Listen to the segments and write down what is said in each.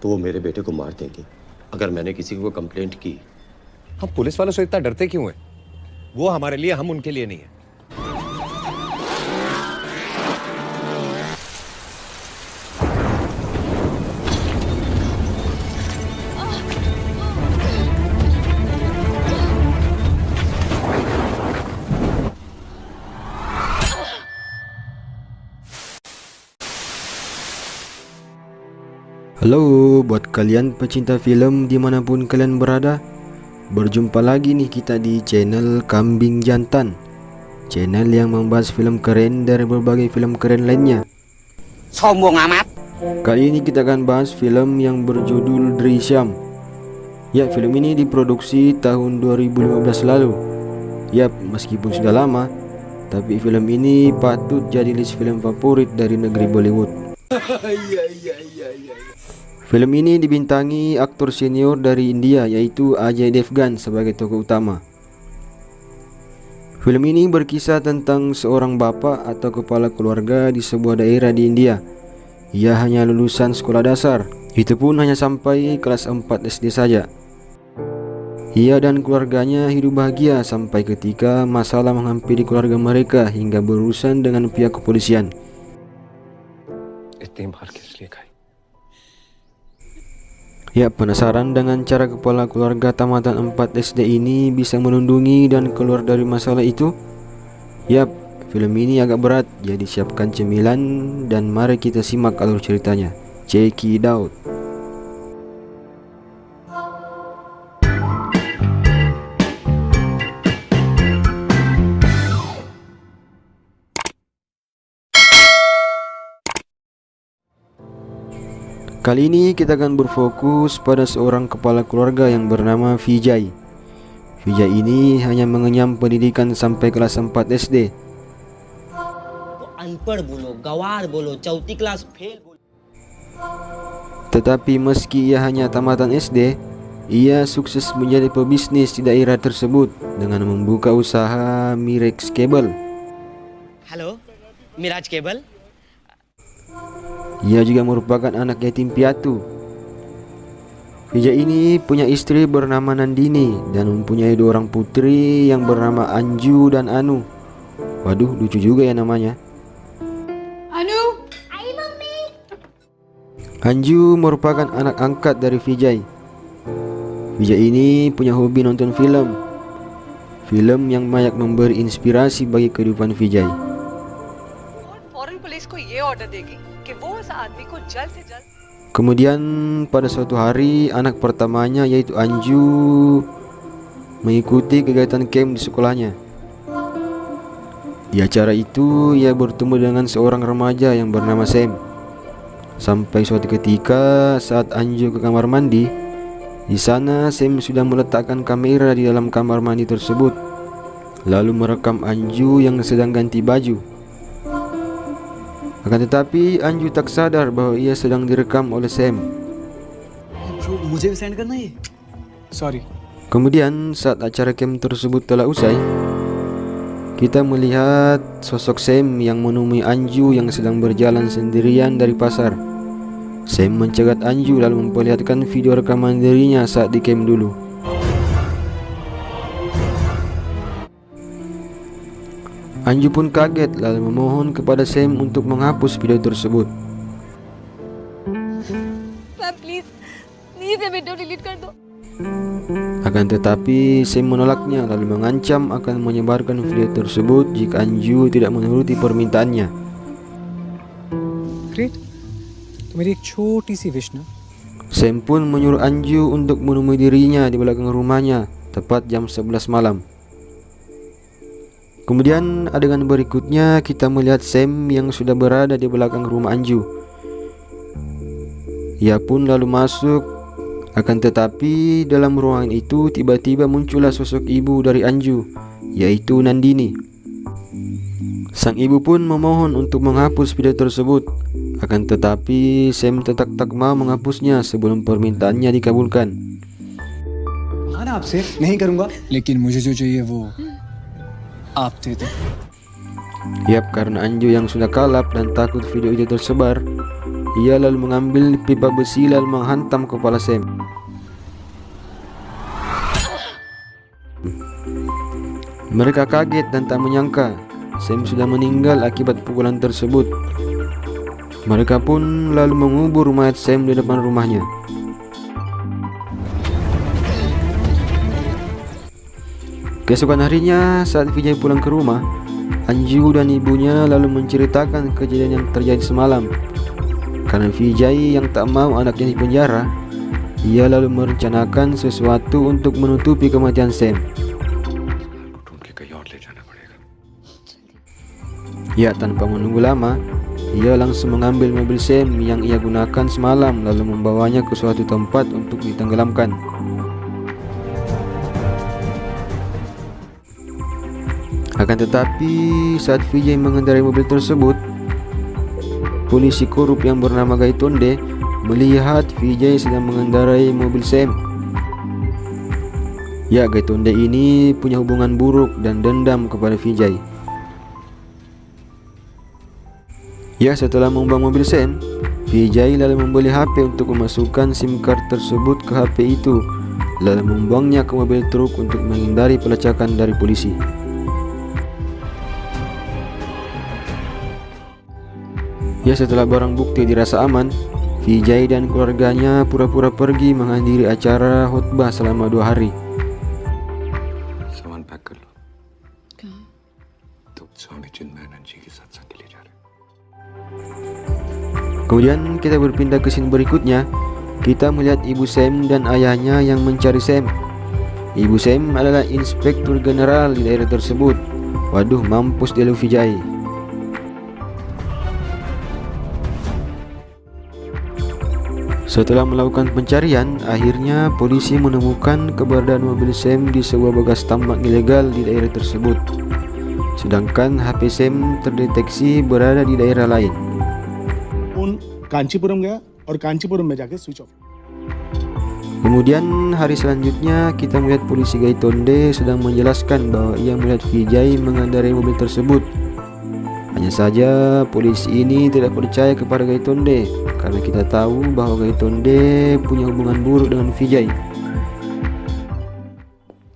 तो वो मेरे बेटे को मार देंगे अगर मैंने किसी को कंप्लेंट की। हम पुलिस वालों से इतना डरते क्यों हैं? वो हमारे लिए, हम उनके लिए नहीं है। Halo buat kalian pecinta film dimanapun kalian berada. Berjumpa lagi nih kita di channel Kambing Jantan, channel yang membahas film keren dari berbagai film keren lainnya. Sombong amat. Kali ini kita akan bahas film yang berjudul Drishyam. Ya, film ini diproduksi tahun 2015 lalu. Yap, meskipun sudah lama, tapi film ini patut jadi list film favorit dari negeri Bollywood. Film ini dibintangi aktor senior dari India yaitu Ajay Devgan sebagai tokoh utama. Film ini berkisah tentang seorang bapak atau kepala keluarga di sebuah daerah di India. Ia hanya lulusan sekolah dasar, itu pun hanya sampai kelas 4 SD saja. Ia dan keluarganya hidup bahagia sampai ketika masalah menghampiri keluarga mereka hingga berurusan dengan pihak kepolisian. Ya, penasaran dengan cara kepala keluarga tamatan 4 SD ini bisa melindungi dan keluar dari masalah itu? Yap, film ini agak berat, jadi siapkan cemilan dan mari kita simak alur ceritanya. Check it out. Kali ini kita akan berfokus pada seorang kepala keluarga yang bernama Vijay. Vijay ini hanya mengenyam pendidikan sampai kelas 4 SD. अनपढ़ बोलो, गवार बोलो, चौथी class fail बोलो. Tetapi meski ia hanya tamatan SD, ia sukses menjadi pebisnis di daerah tersebut dengan membuka usaha Mirex Cable. Halo, Miraj Cable. Ia juga merupakan anak yatim piatu. Vijay ini punya istri bernama Nandini dan mempunyai 2 orang putri yang bernama Anju dan Anu. Waduh, lucu juga ya namanya. Anu, hai mami. Anju merupakan anak angkat dari Vijay. Vijay ini punya hobi nonton film. Film yang banyak memberi inspirasi bagi kehidupan Vijay. Foreign police को ये ऑर्डर देगी कि वो उस आदमी को जल्द से जल्द. Kemudian pada suatu hari anak pertamanya yaitu Anju mengikuti kegiatan camp di sekolahnya. Di acara itu ia bertemu dengan seorang remaja yang bernama Sam. Sampai suatu ketika saat Anju ke kamar mandi, di sana Sam sudah meletakkan kamera di dalam kamar mandi tersebut, lalu merekam Anju yang sedang ganti baju. Akan tetapi Anju tak sadar bahwa ia sedang direkam oleh Sam. मुझे भी सेंड करना ये. Sorry. Kemudian saat acara camp tersebut telah usai, kita melihat sosok Sam yang menemui Anju yang sedang berjalan sendirian dari pasar. Sam mencegat Anju lalu memperlihatkan video rekaman dirinya saat di camp dulu. Anju pun kaget lalu memohon kepada Sam untuk menghapus video tersebut. Please please ये video delete कर दो. Akan tetapi Sam menolaknya lalu mengancam akan menyebarkan video tersebut jika Anju tidak menuruti permintaannya. Great. तो मेरी एक छोटी सी विश ना. Sam pun menyuruh Anju untuk menemui dirinya di belakang rumahnya tepat jam 11 malam. Kemudian adegan berikutnya kita melihat Sam yang sudah berada di belakang rumah Anju. Ia pun lalu masuk. Akan tetapi dalam ruangan itu tiba-tiba muncullah sosok ibu dari Anju, yaitu Nandini. Sang ibu pun memohon untuk menghapus video tersebut. Akan tetapi Sam tetap tak mau menghapusnya sebelum permintaannya dikabulkan. हाँ ना आपसे नहीं करूँगा. लेकिन मुझे जो चाहिए वो आप दे दो. Yap, karena Anju yang sudah kalap dan takut video itu tersebar, Ia lalu mengambil pipa besi lalu menghantam kepala Sam. Mereka kaget dan tak menyangka Sam sudah meninggal akibat pukulan tersebut. Mereka pun lalu mengubur mayat Sam di depan rumahnya. Keesokan harinya saat Vijay pulang ke rumah, Anju dan ibunya lalu menceritakan kejadian yang terjadi semalam. Karena Vijay yang tak mau anaknya dipenjara, ia lalu merencanakan sesuatu untuk menutupi kematian Sam. Ya, tanpa menunggu lama, ia langsung mengambil mobil Sam yang ia gunakan semalam lalu membawanya ke suatu tempat untuk ditenggelamkan. Akan tetapi saat Vijay mengendarai mobil tersebut, polisi korup yang bernama Gaitonde melihat Vijay sedang mengendarai mobil Sam. Ya, Gaitonde ini punya hubungan buruk dan dendam kepada Vijay. Ya, setelah membuang mobil Sam, Vijay lalu membeli HP untuk memasukkan SIM card tersebut ke HP itu, lalu membuangnya ke mobil truk untuk menghindari pelacakan dari polisi. Ya, setelah barang bukti dirasa aman, Vijay dan keluarganya pura-pura pergi menghadiri acara khutbah selama 2 hari. Kemudian kita berpindah ke scene berikutnya. Kita melihat ibu Sam dan ayahnya yang mencari Sam. Ibu Sam adalah inspektur general di daerah tersebut. Waduh, mampus dia Vijay. Setelah melakukan pencarian, akhirnya polisi menemukan keberadaan mobil Sam di sebuah bekas tambang ilegal di daerah tersebut. Sedangkan HP Sam terdeteksi berada di daerah lain. Kanchipuram गया और कांचीपुरम में जाके switch off. Kemudian hari selanjutnya kita melihat polisi Gaitonde sedang menjelaskan bahwa ia melihat Vijay mengendarai mobil tersebut. Hanya saja polisi ini tidak percaya kepada Gaitonde karena kita tahu bahwa Gaitonde punya hubungan buruk dengan Vijay.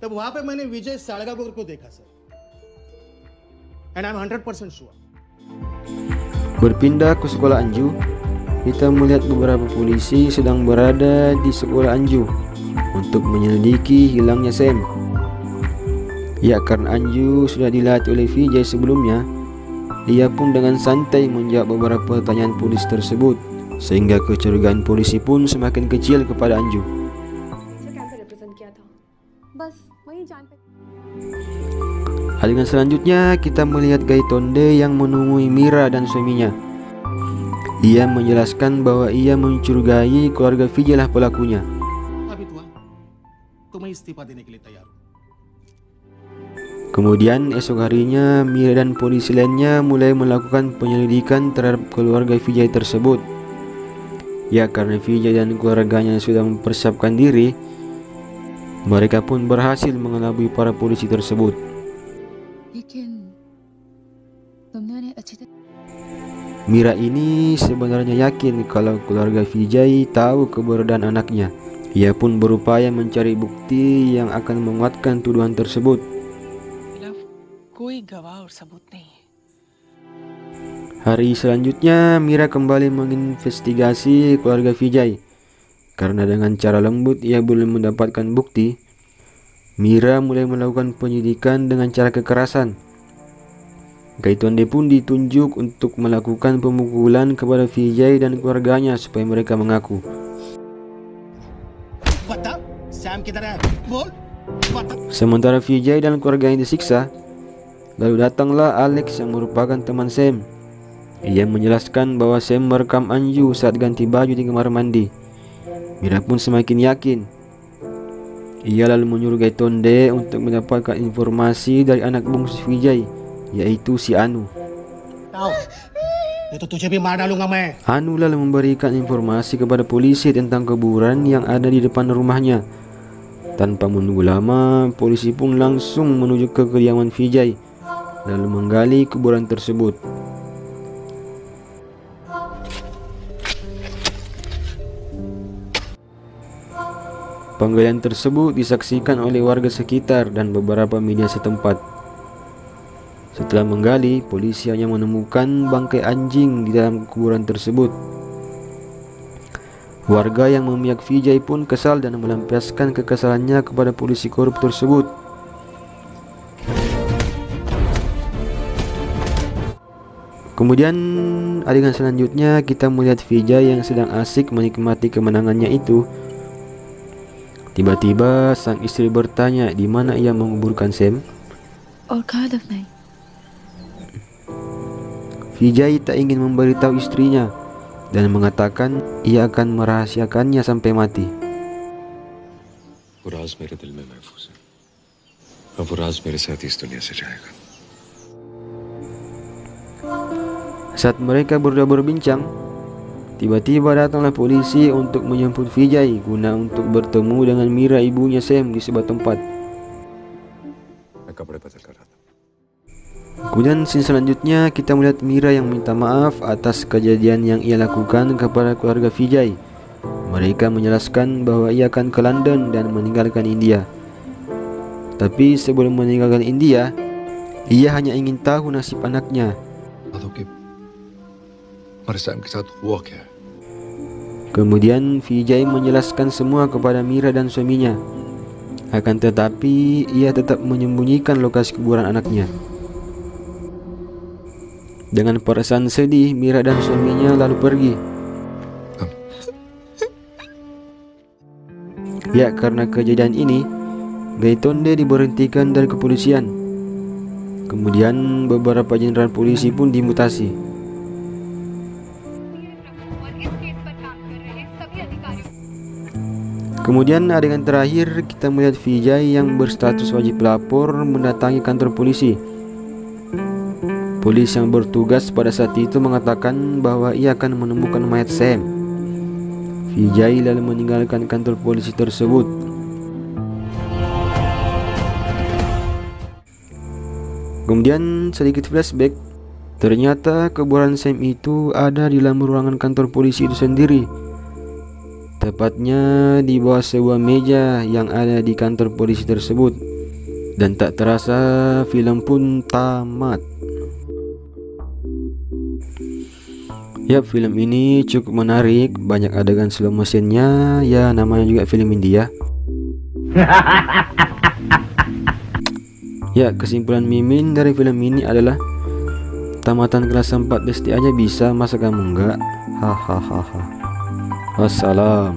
तब वहां पे मैंने विजय सालगावकर को देखा sir. And I'm 100% sure. Berpindah ke sekolah Anju, kita melihat beberapa polisi sedang berada di sekolah Anju untuk menyelidiki hilangnya Sam. Ya, karena Anju sudah dilatih oleh Vijay sebelumnya, ia pun dengan santai menjawab beberapa pertanyaan polis tersebut, sehingga kecurigaan polisi pun semakin kecil kepada Anju. Adegan selanjutnya kita melihat Gaitonde yang menemui Mira dan suaminya. Ia menjelaskan bahwa ia mencurigai keluarga Vijay lah pelakunya. Kemudian esok harinya Mira dan polisi lainnya mulai melakukan penyelidikan terhadap keluarga Vijay tersebut. Ya, karena Vijay dan keluarganya sudah mempersiapkan diri, mereka pun berhasil mengelabui para polisi tersebut. Mira ini sebenarnya yakin kalau keluarga Vijay tahu keberadaan anaknya. Ia pun berupaya mencari bukti yang akan menguatkan tuduhan tersebut. Hari selanjutnya Mira kembali menginvestigasi keluarga Vijay. Karena dengan cara lembut ia belum mendapatkan bukti, Mira mulai melakukan penyidikan dengan cara kekerasan. Gaitonde pun ditunjuk untuk melakukan pemukulan kepada Vijay dan keluarganya supaya mereka mengaku. Sementara Vijay dan keluarganya disiksa, lalu datanglah Alex yang merupakan teman Sam. Ia menjelaskan bahwa Sam merekam Anju saat ganti baju di kamar mandi. Mira pun semakin yakin. Ia lalu menyuruh Gaitonde untuk mendapatkan informasi dari anak bungsu Vijay, yaitu si Anu. Anu lalu memberikan informasi kepada polisi tentang kuburan yang ada di depan rumahnya. Tanpa menunggu lama, polisi pun langsung menuju ke kediaman Vijay, lalu menggali kuburan tersebut. Penggalian tersebut disaksikan oleh warga sekitar dan beberapa media setempat. Setelah menggali, polisi hanya menemukan bangkai anjing di dalam kuburan tersebut. Warga yang memihak Vijay pun kesal dan melampiaskan kekesalannya kepada polisi korup tersebut. Kemudian adegan selanjutnya kita melihat Vijay yang sedang asik menikmati kemenangannya itu. Tiba-tiba sang istri bertanya di mana ia menguburkan Sam. और कहा दफनाई? Vijay tak ingin memberitahu istrinya dan mengatakan ia akan merahasiakannya sampai mati. वो राज मेरे दिल में महफूज है। अब वो राज मेरे साथ इस दुनिया से जाएगा। Saat mereka berdua berbincang, tiba-tiba datanglah polisi untuk menjemput Vijay guna untuk bertemu dengan Mira, ibunya Sam, di sebuah tempat. मैं कपड़े बदल कर रहा था। Kemudian scene selanjutnya kita melihat Mira yang minta maaf atas kejadian yang ia lakukan kepada keluarga Vijay. Mereka menjelaskan bahwa ia akan ke London dan meninggalkan India. Tapi sebelum meninggalkan India, ia hanya ingin tahu nasib anaknya. हमारे सैम के साथ हुआ क्या है? Kemudian Vijay menjelaskan semua kepada Mira dan suaminya. Akan tetapi ia tetap menyembunyikan lokasi kuburan anaknya. Dengan perasaan sedih, Mira dan suaminya lalu pergi. Ya, karena kejadian ini, Gaitonde diberhentikan dari kepolisian. Kemudian beberapa jenderal polisi pun dimutasi. Kemudian adegan terakhir kita melihat Vijay yang berstatus wajib lapor mendatangi kantor polisi. Polisi yang bertugas pada saat itu mengatakan bahwa ia akan menemukan mayat Sam. Vijay lalu meninggalkan kantor polisi tersebut. Kemudian sedikit flashback. Ternyata kuburan Sam itu ada di dalam ruangan kantor polisi itu sendiri. Tepatnya di bawah sebuah meja yang ada di kantor polisi tersebut. Dan tak terasa film pun tamat. Yap, film ini cukup menarik, banyak adegan slow motionnya. Ya, namanya juga film India. Ya, kesimpulan Mimin dari film ini adalah tamatan kelas 4 SD aja bisa, masa kamu enggak? Hahaha. Wassalam.